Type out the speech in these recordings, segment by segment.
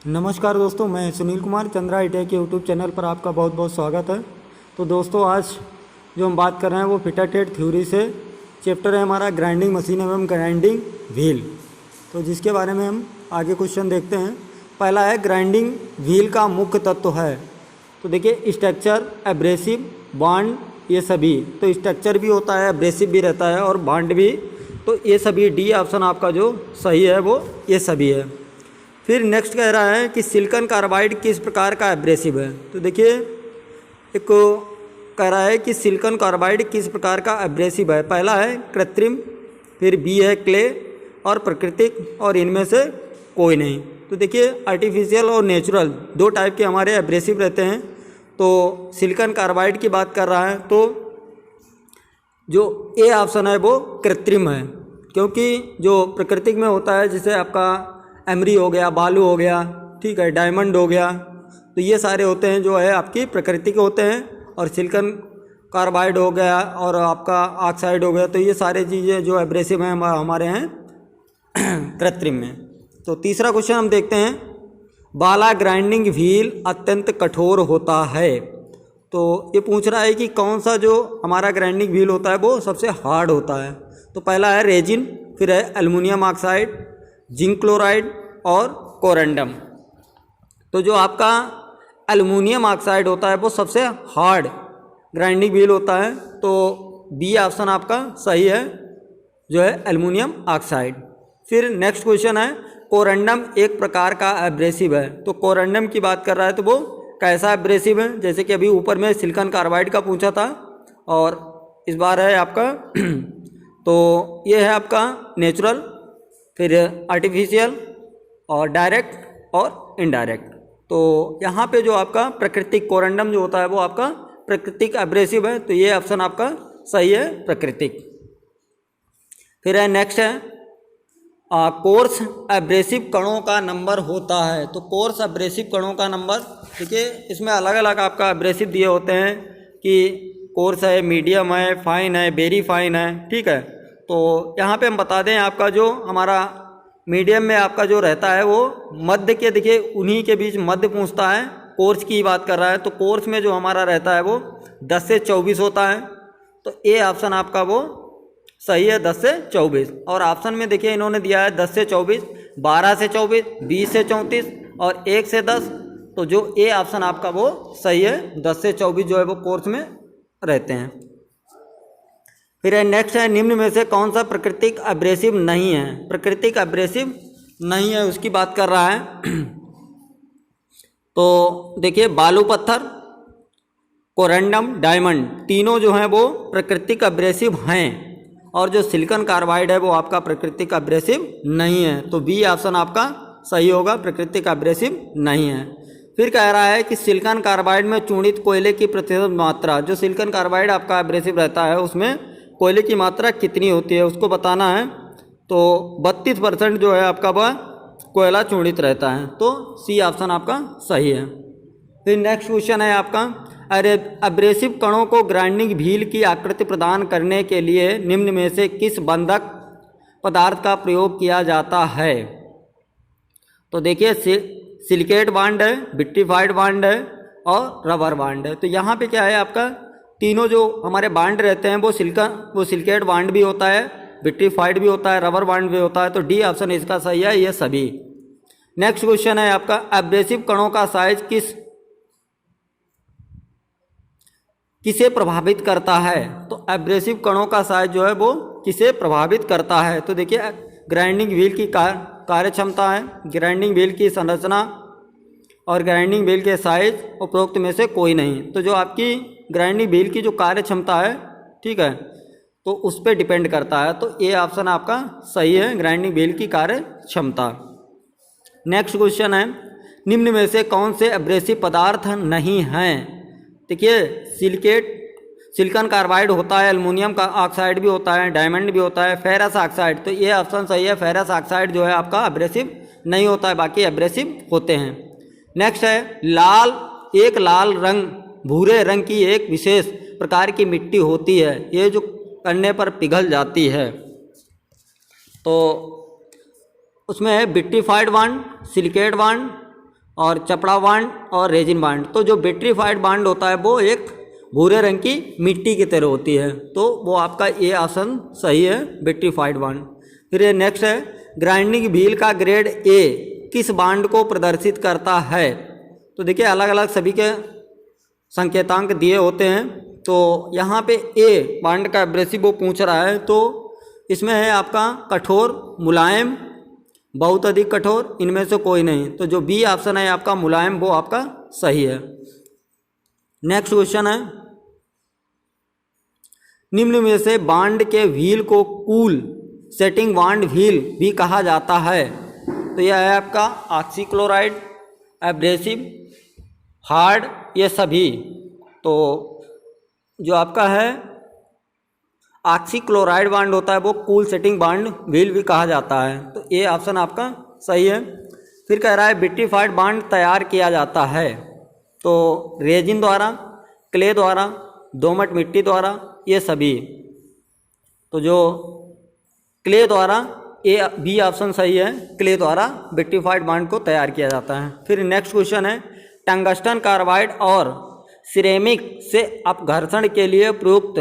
नमस्कार दोस्तों, मैं सुनील कुमार चंद्रा ITI के यूट्यूब चैनल पर आपका बहुत बहुत स्वागत है। तो दोस्तों, आज जो हम बात कर रहे हैं वो फिटर हेड थ्योरी से चैप्टर है हमारा ग्राइंडिंग मशीन एवं ग्राइंडिंग व्हील। तो जिसके बारे में हम आगे क्वेश्चन देखते हैं। पहला है ग्राइंडिंग व्हील का मुख्य तत्व है। तो देखिए स्ट्रक्चर, एब्रेसिव, बॉन्ड, ये सभी। तो स्ट्रक्चर भी होता है, एब्रेसिव भी रहता है और बॉन्ड भी। तो ये सभी डी ऑप्शन आपका जो सही है वो ये सभी है। फिर नेक्स्ट कह रहा है कि सिलिकॉन कार्बाइड किस प्रकार का एब्रेसिव है। तो देखिए एक कह रहा है कि सिलिकॉन कार्बाइड किस प्रकार का एब्रेसिव है। पहला है कृत्रिम, फिर बी है क्ले और प्राकृतिक, और इनमें से कोई नहीं। तो देखिए आर्टिफिशियल और नेचुरल दो टाइप के हमारे एब्रेसिव रहते हैं। तो सिलिकॉन कार्बाइड की बात कर रहा है तो जो ए ऑप्शन है वो कृत्रिम है, क्योंकि जो प्राकृतिक में होता है जैसे आपका एमरी हो गया, बालू हो गया, ठीक है, डायमंड हो गया, तो ये सारे होते हैं जो है आपकी प्रकृति के होते हैं। और सिलिकॉन कार्बाइड हो गया और आपका ऑक्साइड हो गया, तो ये सारे चीज़ें जो एब्रेसिव हैं हमारे हैं कृत्रिम में। तो तीसरा क्वेश्चन हम देखते हैं, बाला ग्राइंडिंग व्हील अत्यंत कठोर होता है। तो ये पूछ रहा है कि कौन सा जो हमारा ग्राइंडिंग व्हील होता है वो सबसे हार्ड होता है। तो पहला है रेजिन, फिर है एल्युमिनियम ऑक्साइड, जिंक क्लोराइड और कोरेंडम। तो जो आपका एल्युमिनियम ऑक्साइड होता है वो सबसे हार्ड ग्राइंडिंग व्हील होता है। तो बी ऑप्शन आपका सही है, जो है एल्युमिनियम ऑक्साइड। फिर नेक्स्ट क्वेश्चन है, कोरेंडम एक प्रकार का एब्रेसिव है। तो कोरेंडम की बात कर रहा है तो वो कैसा एब्रेसिव है। जैसे कि अभी ऊपर में सिलिकॉन कार्बाइड का पूछा था और इस बार है आपका तो ये है आपका नेचुरल, फिर आर्टिफिशियल और डायरेक्ट और इनडायरेक्ट। तो यहाँ पे जो आपका प्राकृतिक कोरेंडम जो होता है वो आपका प्राकृतिक एब्रेसिव है। तो ये ऑप्शन आपका सही है, प्राकृतिक। फिर है नेक्स्ट है कोर्स एब्रेसिव कणों का नंबर होता है। तो कोर्स एब्रेसिव कणों का नंबर, देखिए इसमें अलग अलग आपका एब्रेसिव दिए होते हैं कि कोर्स है, मीडियम है, फाइन है, वेरी फाइन है, ठीक है। तो यहाँ पे हम बता दें आपका जो हमारा मीडियम में आपका जो रहता है वो मध्य के, देखिए उन्हीं के बीच मध्य पूछता है। कोर्स की बात कर रहा है तो कोर्स में जो हमारा रहता है वो 10 से 24 होता है। तो ए ऑप्शन आपका वो सही है, 10 से 24। और ऑप्शन में देखिए इन्होंने दिया है 10 से 24, 12 से 24, 20 से 34 और 1 से 10। तो जो ए ऑप्शन आपका वो सही है, 10 से 24 जो है वो कोर्स में रहते हैं। फिर है नेक्स्ट है, निम्न में से कौन सा प्राकृतिक एब्रेसिव नहीं है। प्राकृतिक एब्रेसिव नहीं है उसकी बात कर रहा है। तो देखिए बालू पत्थर, कोरेंडम, डायमंड, तीनों जो हैं वो प्राकृतिक एब्रेसिव हैं। और जो सिलिकॉन कार्बाइड है वो आपका प्राकृतिक एब्रेसिव नहीं है। तो बी ऑप्शन आपका सही होगा, प्राकृतिक एब्रेसिव नहीं है। फिर कह रहा है कि सिलिकॉन कार्बाइड में चूर्णित कोयले की प्रतिशत मात्रा, जो सिलिकॉन कार्बाइड आपका एब्रेसिव रहता है उसमें कोयले की मात्रा कितनी होती है उसको बताना है। तो 32% जो है आपका वह कोयला चूर्णित रहता है। तो सी ऑप्शन आपका सही है। फिर नेक्स्ट क्वेश्चन है आपका, एब्रेसिव कणों को ग्राइंडिंग व्हील की आकृति प्रदान करने के लिए निम्न में से किस बंधक पदार्थ का प्रयोग किया जाता है। तो देखिए सिलिकेट बॉन्ड है, विट्रीफाइड बॉन्ड है और रबर बॉन्ड है। तो यहाँ पे क्या है आपका, तीनों जो हमारे बॉन्ड रहते हैं वो सिलिकेट बॉन्ड भी होता है, विट्रीफाइड भी होता है, रबर बॉन्ड भी होता है। तो डी ऑप्शन इसका सही है, ये सभी। नेक्स्ट क्वेश्चन है आपका, एब्रेसिव कणों का साइज किसे प्रभावित करता है। तो एब्रेसिव कणों का साइज जो है वो किसे प्रभावित करता है। तो देखिए ग्राइंडिंग व्हील की कार्य क्षमता है, ग्राइंडिंग व्हील की संरचना और ग्राइंडिंग व्हील के साइज, उपरोक्त में से कोई नहीं। तो जो आपकी ग्राइंडिंग व्हील की जो कार्य क्षमता है, ठीक है, तो उस पर डिपेंड करता है। तो ए ऑप्शन आपका सही है, ग्राइंडिंग व्हील की कार्य क्षमता। नेक्स्ट क्वेश्चन है, निम्न में से कौन से एब्रेसिव पदार्थ नहीं हैं। देखिए सिलिकॉन कार्बाइड होता है, एल्युमिनियम का ऑक्साइड भी होता है, डायमंड भी होता है, फेरस ऑक्साइड। तो ये ऑप्शन सही है, फेरस ऑक्साइड जो है आपका एब्रेसिव नहीं होता है, बाकी एब्रेसिव होते हैं। नेक्स्ट है, एक लाल रंग भूरे रंग की एक विशेष प्रकार की मिट्टी होती है, ये जो करने पर पिघल जाती है। तो उसमें है विट्रीफाइड बॉन्ड, सिलिकेट बॉन्ड, और चपड़ा बांड और रेजिन बांड। तो जो विट्रीफाइड बांड होता है वो एक भूरे रंग की मिट्टी की तरह होती है, तो वो आपका ये ऑप्शन सही है, विट्रीफाइड बांड। फिर ये नेक्स्ट है, ग्राइंडिंग व्हील का ग्रेड ए किस बांड को प्रदर्शित करता है। तो देखिए अलग अलग सभी के संकेतांक दिए होते हैं, तो यहाँ पे ए बांड का एब्रेसिव वो पूछ रहा है, तो इसमें है आपका कठोर, मुलायम, बहुत अधिक कठोर, इनमें से कोई नहीं। तो जो बी ऑप्शन है आपका मुलायम, वो आपका सही है। नेक्स्ट क्वेश्चन है, निम्न में से बांड के व्हील को कूल सेटिंग बांड व्हील भी कहा जाता है। तो यह है आपका ऑक्सीक्लोराइड, एब्रेसिव, हार्ड, ये सभी। तो जो आपका है ऑक्सीक्लोराइड बांड होता है वो कूल सेटिंग बांड व्हील भी कहा जाता है, तो ये ऑप्शन आपका सही है। फिर कह रहा है विट्रीफाइड बांड तैयार किया जाता है, तो रेजिन द्वारा, क्ले द्वारा, दोमट मिट्टी द्वारा, ये सभी। तो जो क्ले द्वारा, ए बी ऑप्शन सही है, क्ले द्वारा विट्रीफाइड बांड को तैयार किया जाता है। फिर नेक्स्ट क्वेश्चन है, टंगस्टन कार्बाइड और सिरेमिक से अपघर्षण के लिए प्रयुक्त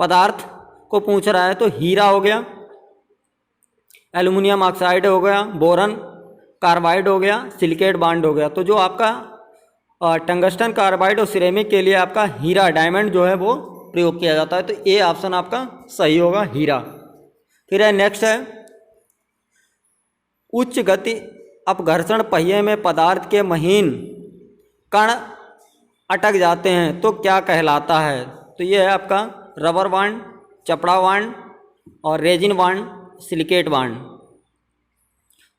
पदार्थ को पूछ रहा है। तो हीरा हो गया, एल्युमिनियम ऑक्साइड हो गया, बोरन कार्बाइड हो गया, सिलिकेट बांड हो गया। तो जो आपका टंगस्टन कार्बाइड और सिरेमिक के लिए आपका हीरा, डायमंड जो है वो प्रयोग किया जाता है, तो ए ऑप्शन आपका सही होगा, हीरा। फिर है नेक्स्ट है, उच्च गति अपघर्षण पहिए में पदार्थ के महीन कण अटक जाते हैं तो क्या कहलाता है। तो ये है आपका रबर बांड, चपड़ा बांड और रेजिन बांड, सिलिकेट बांड।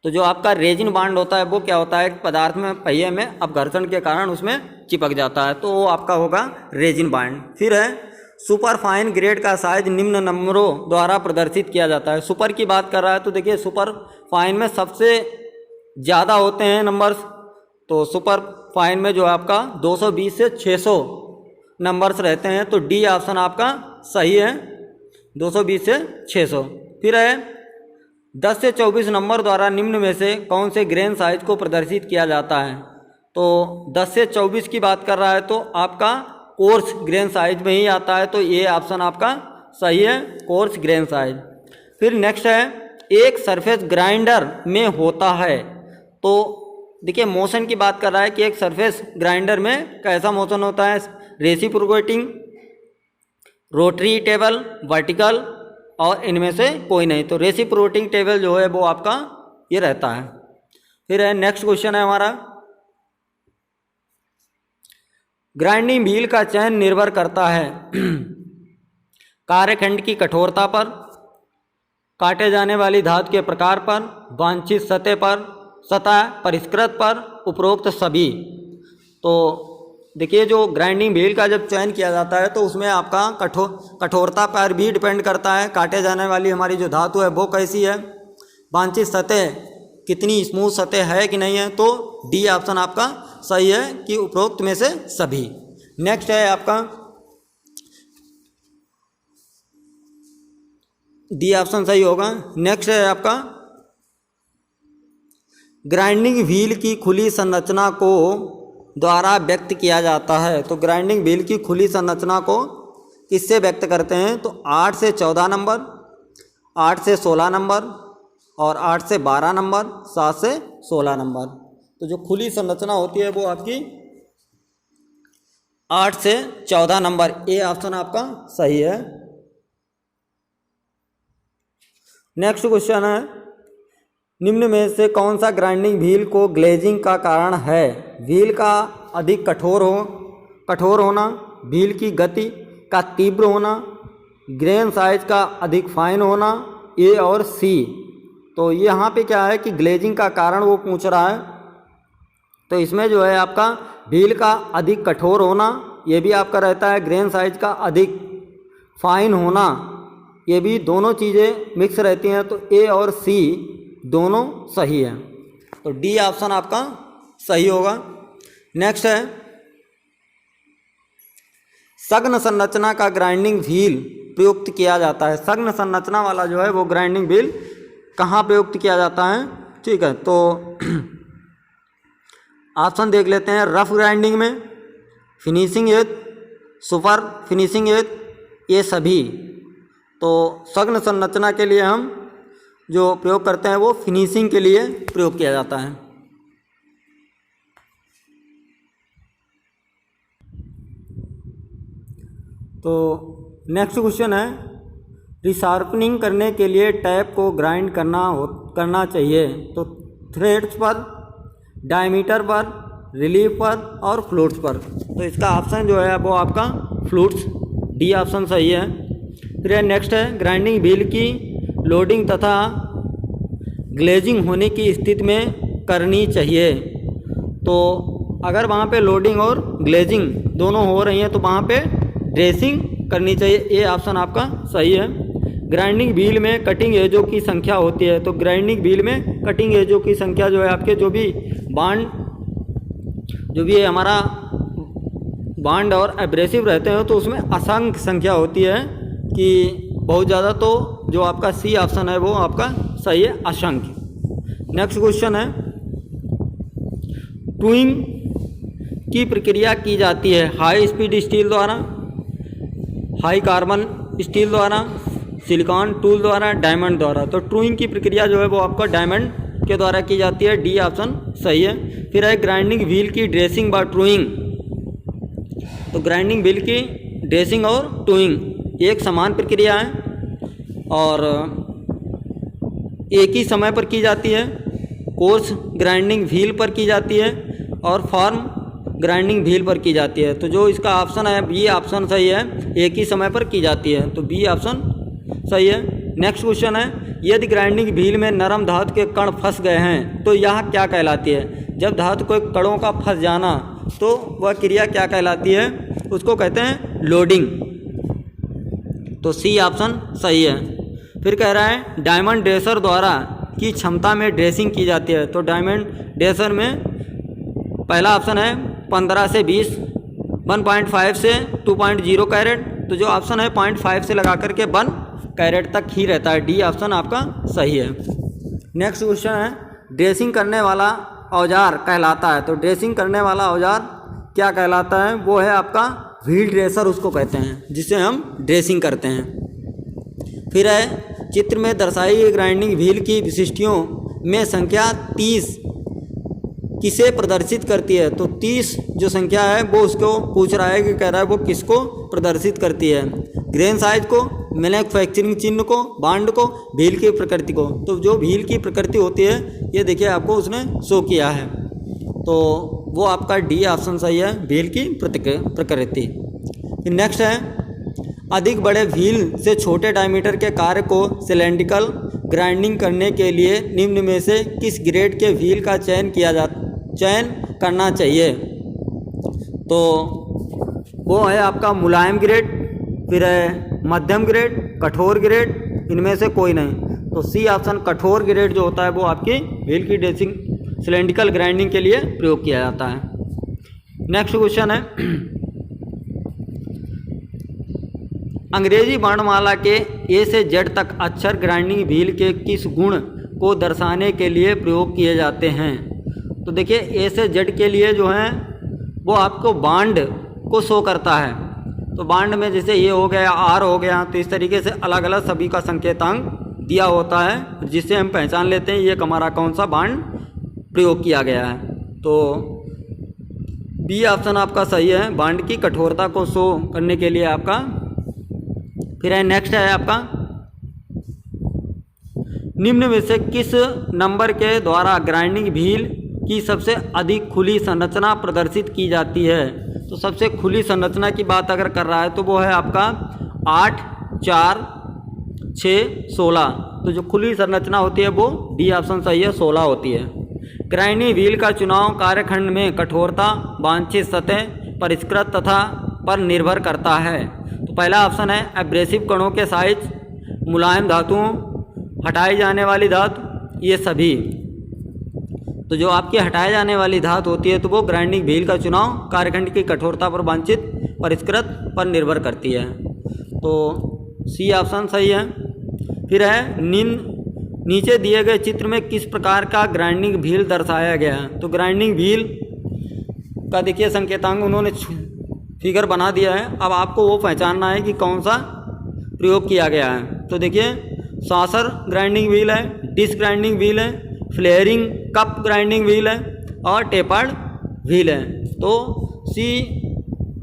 तो जो आपका रेजिन बांड होता है वो क्या होता है, पदार्थ में पहिए में अपघर्षण के कारण उसमें चिपक जाता है, तो वो आपका होगा रेजिन बांड। फिर है सुपर फाइन ग्रेड का साइज निम्न नंबरों द्वारा प्रदर्शित किया जाता है। सुपर की बात कर रहा है, तो देखिए सुपर फाइन में सबसे ज़्यादा होते हैं नंबर्स, तो सुपर फाइन में जो आपका 220 से 600 नंबर्स रहते हैं, तो डी ऑप्शन आपका सही है, 220 से 600। फिर है 10 से 24 नंबर द्वारा निम्न में से कौन से ग्रेन साइज को प्रदर्शित किया जाता है। तो 10 से 24 की बात कर रहा है, तो आपका कोर्स ग्रेन साइज में ही आता है, तो ये ऑप्शन आपका सही है, कोर्स ग्रेन साइज। फिर नेक्स्ट है, एक सरफेस ग्राइंडर में होता है। तो देखिए मोशन की बात कर रहा है कि एक सरफेस ग्राइंडर में कैसा मोशन होता है, रेसिप्रोकेटिंग, रोटरी टेबल, वर्टिकल, और इनमें से कोई नहीं। तो रेसिप्रोकेटिंग टेबल जो है वो आपका ये रहता है। फिर है नेक्स्ट क्वेश्चन है हमारा, ग्राइंडिंग व्हील का चयन निर्भर करता है कार्यखंड की कठोरता पर, काटे जाने वाली धातु के प्रकार पर, वांछित सतह पर, सतह परिष्कृत पर, उपरोक्त सभी। तो देखिए जो ग्राइंडिंग व्हील का जब चयन किया जाता है तो उसमें आपका कठोरता पर भी डिपेंड करता है, काटे जाने वाली हमारी जो धातु है वो कैसी है, वांछित सतह कितनी स्मूथ सतह है कि नहीं है, तो डी ऑप्शन आपका सही है कि उपरोक्त में से सभी। नेक्स्ट है आपका डी ऑप्शन सही होगा। नेक्स्ट है आपका ग्राइंडिंग व्हील की खुली संरचना को द्वारा व्यक्त किया जाता है। तो ग्राइंडिंग व्हील की खुली संरचना को किससे व्यक्त करते हैं, तो 8 से 14 नंबर, 8 से 16 नंबर और 8 से 12 नंबर, 7 से 16 नंबर। तो जो खुली संरचना होती है वो आपकी 8 से 14 नंबर, ए ऑप्शन आपका सही है। नेक्स्ट क्वेश्चन है, निम्न में से कौन सा ग्राइंडिंग व्हील को ग्लेजिंग का कारण है। व्हील का अधिक कठोर होना, व्हील की गति का तीव्र होना, ग्रेन साइज का अधिक फाइन होना, ए और सी। तो यहाँ पे क्या है कि ग्लेजिंग का कारण वो पूछ रहा है, तो इसमें जो है आपका व्हील का अधिक कठोर होना, ये भी आपका रहता है, ग्रेन साइज का अधिक फाइन होना, ये भी दोनों चीज़ें मिक्स रहती हैं, तो ए और सी दोनों सही है, तो डी ऑप्शन आपका सही होगा। नेक्स्ट है, सघन संरचना का ग्राइंडिंग व्हील प्रयुक्त किया जाता है। सघन संरचना वाला जो है वो ग्राइंडिंग व्हील कहाँ प्रयुक्त किया जाता है, ठीक है। तो ऑप्शन देख लेते हैं। रफ ग्राइंडिंग में, finishing edge, super finishing edge, ये सभी। तो सघन संरचना के लिए हम जो प्रयोग करते हैं वो फिनिशिंग के लिए प्रयोग किया जाता है। तो नेक्स्ट क्वेश्चन है, रिशार्पनिंग करने के लिए टैप को ग्राइंड करना चाहिए तो थ्रेड्स पर, डायमीटर पर, रिलीफ पर और फ्लूट्स पर। तो इसका ऑप्शन जो है वो आपका फ्लूट्स, डी ऑप्शन सही है। फिर नेक्स्ट है, ग्राइंडिंग व्हील की लोडिंग तथा ग्लेजिंग होने की स्थिति में करनी चाहिए। तो अगर वहाँ पे लोडिंग और ग्लेजिंग दोनों हो रही हैं तो वहाँ पे ड्रेसिंग करनी चाहिए, ये ऑप्शन आपका सही है। ग्राइंडिंग व्हील में कटिंग एजों की संख्या होती है, तो ग्राइंडिंग व्हील में कटिंग एजों की संख्या जो है आपके जो भी बांड, जो भी हमारा बांड और एब्रेसिव रहते हैं तो उसमें असंख्य संख्या होती है कि बहुत ज़्यादा। तो जो आपका सी ऑप्शन है वो आपका सही है, असंख्य। नेक्स्ट क्वेश्चन है, टूइंग की प्रक्रिया की जाती है हाई स्पीड स्टील द्वारा, हाई कार्बन स्टील द्वारा, सिलिकॉन टूल द्वारा, डायमंड द्वारा। तो टूइंग की प्रक्रिया जो है वो आपका डायमंड के द्वारा की जाती है, डी ऑप्शन सही है। फिर है ग्राइंडिंग व्हील की ड्रेसिंग व टूइंग। तो ग्राइंडिंग व्हील की ड्रेसिंग और टूइंग एक समान प्रक्रिया है और एक ही समय पर की जाती है। कोर्स ग्राइंडिंग व्हील पर की जाती है और फॉर्म ग्राइंडिंग व्हील पर की जाती है। तो जो इसका ऑप्शन है बी ऑप्शन सही है, एक ही समय पर की जाती है, तो बी ऑप्शन सही है। नेक्स्ट क्वेश्चन है, यदि ग्राइंडिंग व्हील में नरम धातु के कण फंस गए हैं तो यह क्या कहलाती है? जब धातु के कणों का फंस जाना तो वह क्रिया क्या कहलाती है? उसको कहते हैं लोडिंग, तो सी ऑप्शन सही है। फिर कह रहा है डायमंड ड्रेसर द्वारा की क्षमता में ड्रेसिंग की जाती है। तो डायमंड ड्रेसर में पहला ऑप्शन है 15 से 20, 1.5 से 2.0 कैरेट। तो जो ऑप्शन है 0.5 से लगा करके 1 कैरेट तक ही रहता है, डी ऑप्शन आपका सही है। नेक्स्ट क्वेश्चन है, ड्रेसिंग करने वाला औजार कहलाता है। तो ड्रेसिंग करने वाला औजार क्या कहलाता है? वो है आपका व्हील ड्रेसर, उसको कहते हैं जिसे हम ड्रेसिंग करते हैं। फिर है चित्र में दर्शाई गई ग्राइंडिंग व्हील की विशिष्टियों में संख्या 30 किसे प्रदर्शित करती है? तो 30 जो संख्या है वो उसको पूछ रहा है कि कह रहा है वो किसको प्रदर्शित करती है? ग्रेन साइज को, मैन्युफैक्चरिंग चिन्ह को, बांड को, व्हील की प्रकृति को। तो जो व्हील की प्रकृति होती है ये देखिए आपको उसने शो किया है, तो वो आपका डी ऑप्शन सही है, व्हील की प्रकृति। नेक्स्ट है, अधिक बड़े व्हील से छोटे डायमीटर के कार्य को सिलेंड्रिकल ग्राइंडिंग करने के लिए निम्न में से किस ग्रेड के व्हील का चयन करना चाहिए? तो वो है आपका मुलायम ग्रेड, फिर है मध्यम ग्रेड, कठोर ग्रेड, इनमें से कोई नहीं। तो सी ऑप्शन कठोर ग्रेड जो होता है वो आपकी व्हील की ड्रेसिंग सिलेंड्रिकल ग्राइंडिंग के लिए प्रयोग किया जाता है। नेक्स्ट क्वेश्चन है, अंग्रेजी वर्णमाला के ए से जेड तक अक्षर ग्राइंडिंग व्हील के किस गुण को दर्शाने के लिए प्रयोग किए जाते हैं? तो देखिए ए से जेड के लिए जो है वो आपको बांड को शो करता है। तो बांड में जैसे ये हो गया, आर हो गया, तो इस तरीके से अलग अलग सभी का संकेतांक दिया होता है जिससे हम पहचान लेते हैं ये हमारा कौन सा बांड प्रयोग किया गया है। तो बी ऑप्शन आपका सही है, बांड की कठोरता को शो करने के लिए आपका। फिर है नेक्स्ट है आपका, निम्न में से किस नंबर के द्वारा ग्राइंडिंग व्हील की सबसे अधिक खुली संरचना प्रदर्शित की जाती है? तो सबसे खुली संरचना की बात अगर कर रहा है तो वो है आपका 8, 4, 6, 16। तो जो खुली संरचना होती है वो डी ऑप्शन सही है, 16 होती है। ग्राइंडिंग व्हील का चुनाव कार्यखंड में कठोरता, वांछित सतह, परिष्कृत तथा पर निर्भर करता है। तो पहला ऑप्शन है एब्रेसिव कणों के साइज, मुलायम धातुओं, हटाई जाने वाली धातु, ये सभी। तो जो आपकी हटाए जाने वाली धातु होती है तो वो ग्राइंडिंग व्हील का चुनाव कार्यखंड की कठोरता पर वांछित परिष्कृत पर निर्भर करती है। तो सी ऑप्शन सही है। फिर है नीचे दिए गए चित्र में किस प्रकार का ग्राइंडिंग व्हील दर्शाया गया है? तो ग्राइंडिंग व्हील का देखिए संकेतांक उन्होंने फिगर बना दिया है। अब आपको वो पहचानना है कि कौन सा प्रयोग किया गया है। तो देखिए सॉसर ग्राइंडिंग व्हील है, डिस्क ग्राइंडिंग व्हील है, फ्लेयरिंग कप ग्राइंडिंग व्हील है और टेपर्ड व्हील है। तो सी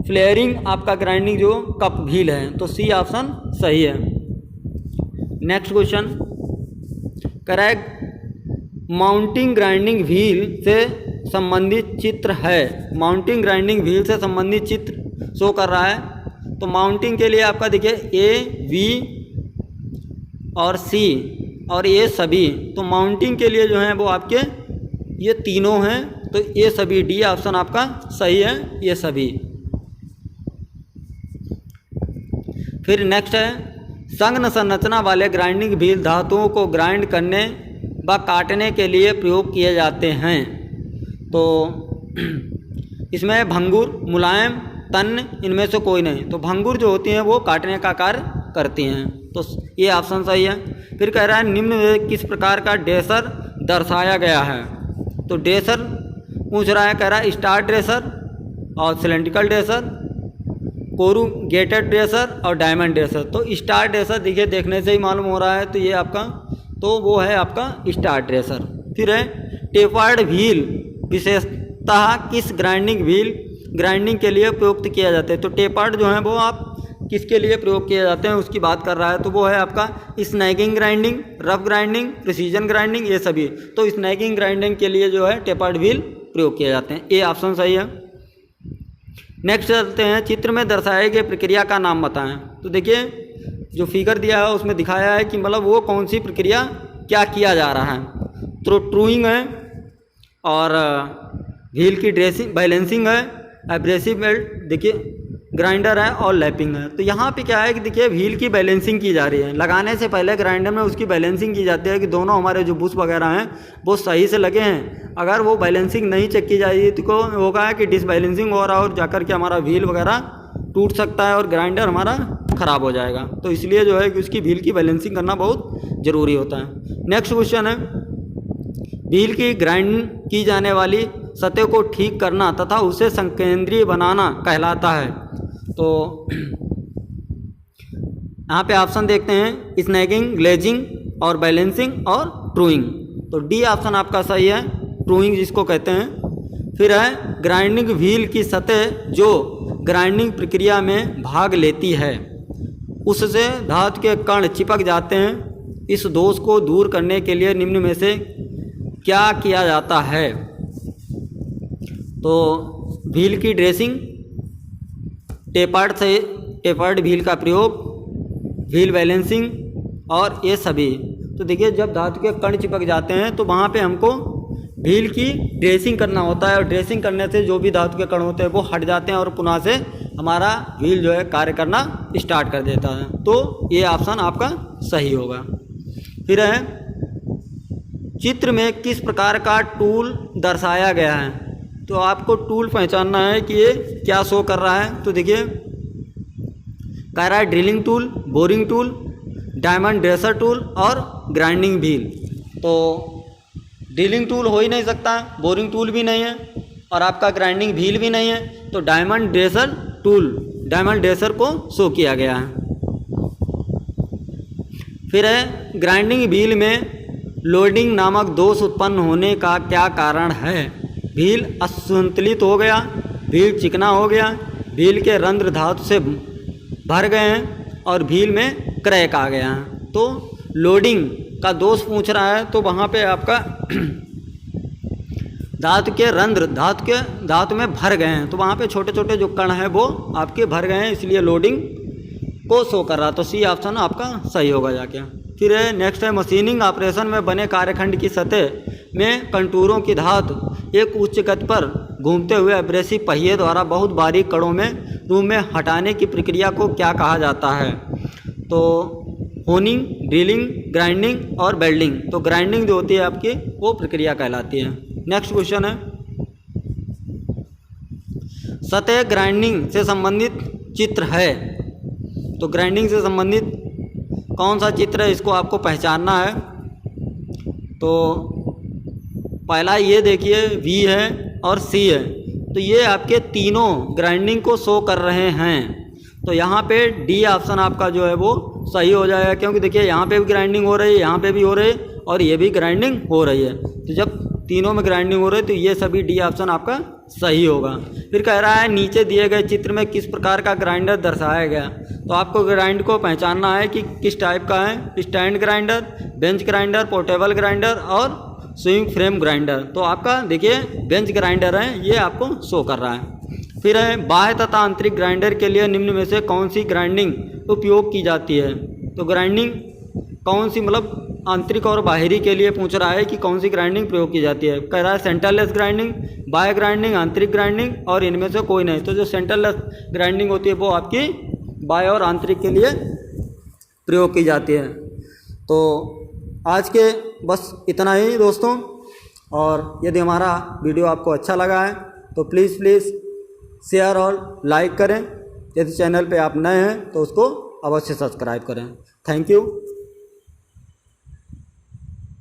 फ्लेयरिंग आपका ग्राइंडिंग जो कप व्हील है, तो सी ऑप्शन सही है। Next question correct mounting grinding wheel से संबंधित चित्र है। माउंटिंग ग्राइंडिंग व्हील से संबंधित चित्र शो कर रहा है। तो माउंटिंग के लिए आपका देखिए ए, बी और सी और ये सभी। तो माउंटिंग के लिए जो है वो आपके ये तीनों हैं। तो ये सभी डी ऑप्शन आपका सही है, ये सभी। फिर नेक्स्ट है संघ संरचना वाले ग्राइंडिंग व्हील धातुओं को ग्राइंड करने व काटने के लिए प्रयोग किए जाते हैं। तो इसमें भंगुर, मुलायम, तन्य इनमें से कोई नहीं। तो भंगुर जो होती हैं वो काटने का कार्य करती हैं। तो ये ऑप्शन सही है। फिर कह रहा है निम्न में किस प्रकार का ड्रेसर दर्शाया गया है। तो ड्रेसर पूछ रहा है, कह रहा है स्टार ड्रेसर और सिलेंड्रिकल ड्रेसर, कोरुगेटेड ड्रेसर और डायमंड ड्रेसर। तो स्टार ड्रेसर देखिए देखने से ही मालूम हो रहा है। तो ये आपका तो वो है आपका स्टार ड्रेसर। फिर है टेपर्ड व्हील विशेषतः किस ग्राइंडिंग के लिए प्रयुक्त किया जाता है। तो टेपर्ड जो है वो आप किसके लिए प्रयोग किए जाते हैं उसकी बात कर रहा है। तो वो है आपका snagging grinding, rough grinding, precision grinding, ये सभी। तो स्नैगिंग ग्राइंडिंग के लिए जो है टेपर्ड व्हील प्रयोग किए जाते हैं। ये ऑप्शन सही है। नेक्स्ट चलते हैं चित्र में दर्शाए गए प्रक्रिया का नाम बताएं। तो देखिए जो फिगर दिया है उसमें दिखाया है कि मतलब वो कौन सी प्रक्रिया क्या किया जा रहा है। तो ट्रूइंग है और व्हील की बैलेंसिंग है, एब्रेसिव बेल्ट देखिए ग्राइंडर है और लैपिंग है। तो यहाँ पे क्या है कि देखिए व्हील की बैलेंसिंग की जा रही है। लगाने से पहले ग्राइंडर में उसकी बैलेंसिंग की जाती है कि दोनों हमारे जो बुश वगैरह हैं वो सही से लगे हैं। अगर वो बैलेंसिंग नहीं चेक की जाएगी तो होगा कि डिसबैलेंसिंग हो रहा है और जाकर के हमारा व्हील वगैरह टूट सकता है और ग्राइंडर हमारा ख़राब हो जाएगा। तो इसलिए जो है कि उसकी व्हील की बैलेंसिंग करना बहुत ज़रूरी होता है। नेक्स्ट क्वेश्चन है व्हील की ग्राइंड की जाने वाली सतह को ठीक करना तथा उसे संकेंद्रीय बनाना कहलाता है। तो यहाँ पे ऑप्शन देखते हैं स्नैगिंग, ग्लेजिंग और बैलेंसिंग और ट्रूइंग। तो डी ऑप्शन आपका सही है, ट्रूइंग जिसको कहते हैं। फिर है ग्राइंडिंग व्हील की सतह जो ग्राइंडिंग प्रक्रिया में भाग लेती है उससे धातु के कण चिपक जाते हैं। इस दोष को दूर करने के लिए निम्न में से क्या किया जाता है। तो व्हील की ड्रेसिंग, टेपर्ड व्हील का प्रयोग, व्हील बैलेंसिंग और ये सभी। तो देखिए जब धातु के कण चिपक जाते हैं तो वहाँ पे हमको व्हील की ड्रेसिंग करना होता है और ड्रेसिंग करने से जो भी धातु के कण होते हैं वो हट जाते हैं और पुनः से हमारा व्हील जो है कार्य करना स्टार्ट कर देता है। तो ये ऑप्शन आपका सही होगा। फिर है चित्र में किस प्रकार का टूल दर्शाया गया है। तो आपको टूल पहचानना है कि ये क्या शो कर रहा है। तो देखिए कह रहा है drilling tool, boring tool, diamond dresser tool और ग्राइंडिंग व्हील। तो ड्रिलिंग टूल हो ही नहीं सकता, बोरिंग टूल भी नहीं है और आपका ग्राइंडिंग व्हील भी नहीं है। तो diamond dresser tool, diamond dresser को शो किया गया है। फिर है ग्राइंडिंग व्हील में लोडिंग नामक दोष उत्पन्न होने का क्या कारण है। व्हील असंतुलित हो गया, व्हील चिकना हो गया, व्हील के रंध्र धातु से भर गए हैं और व्हील में क्रैक आ गया है। तो लोडिंग का दोष पूछ रहा है तो वहाँ पे आपका धातु के रंध्र धातु में भर गए हैं। तो वहाँ पे छोटे छोटे जो कण हैं वो आपके भर गए हैं, इसलिए लोडिंग को शो कर रहा। तो सी ऑप्शन आपका सही होगा जाके। फिर है नेक्स्ट है मशीनिंग ऑपरेशन में बने कार्यखंड की सतह में कंटूरों की धातु एक उच्च गति पर घूमते हुए एब्रेसिव पहिए द्वारा बहुत बारीक कणों में रूप में हटाने की प्रक्रिया को क्या कहा जाता है। तो होनिंग, ड्रिलिंग, ग्राइंडिंग और वेल्डिंग। तो ग्राइंडिंग जो होती है आपकी वो प्रक्रिया कहलाती है। नेक्स्ट क्वेश्चन है सतह ग्राइंडिंग से संबंधित चित्र है। तो ग्राइंडिंग से संबंधित कौन सा चित्र है इसको आपको पहचानना है। तो पहला ये देखिए वी है और सी है। तो ये आपके तीनों ग्राइंडिंग को शो कर रहे हैं। तो यहाँ पे डी ऑप्शन आपका जो है वो सही हो जाएगा, क्योंकि देखिए यहाँ पे भी ग्राइंडिंग हो रही है, यहाँ पे भी हो रही है और ये भी ग्राइंडिंग हो रही है। तो जब तीनों में ग्राइंडिंग हो रही है तो ये सभी डी ऑप्शन आपका सही होगा। फिर कह रहा है नीचे दिए गए चित्र में किस प्रकार का ग्राइंडर दर्शाया गया। तो आपको ग्राइंड को पहचानना है कि किस टाइप का है, stand grinder, bench grinder, portable grinder और स्विंग फ्रेम ग्राइंडर। तो आपका देखिए बेंच ग्राइंडर है, ये आपको शो कर रहा है। फिर है बाह्य तथा आंतरिक ग्राइंडर के लिए निम्न में से कौन सी ग्राइंडिंग उपयोग की जाती है। तो ग्राइंडिंग कौन सी, मतलब आंतरिक और बाहरी के लिए पूछ रहा है कि कौन सी ग्राइंडिंग प्रयोग की जाती है। कह रहा है सेंटरलेस ग्राइंडिंग, बाह्य ग्राइंडिंग, आंतरिक ग्राइंडिंग और इनमें से कोई नहीं। तो जो सेंटरलेस ग्राइंडिंग होती है वो आपकी बाह्य और आंतरिक के लिए प्रयोग की जाती है। तो आज के बस इतना ही दोस्तों, और यदि हमारा वीडियो आपको अच्छा लगा है तो प्लीज़ शेयर और लाइक करें। यदि चैनल पे आप नए हैं तो उसको अवश्य सब्सक्राइब करें। Thank you.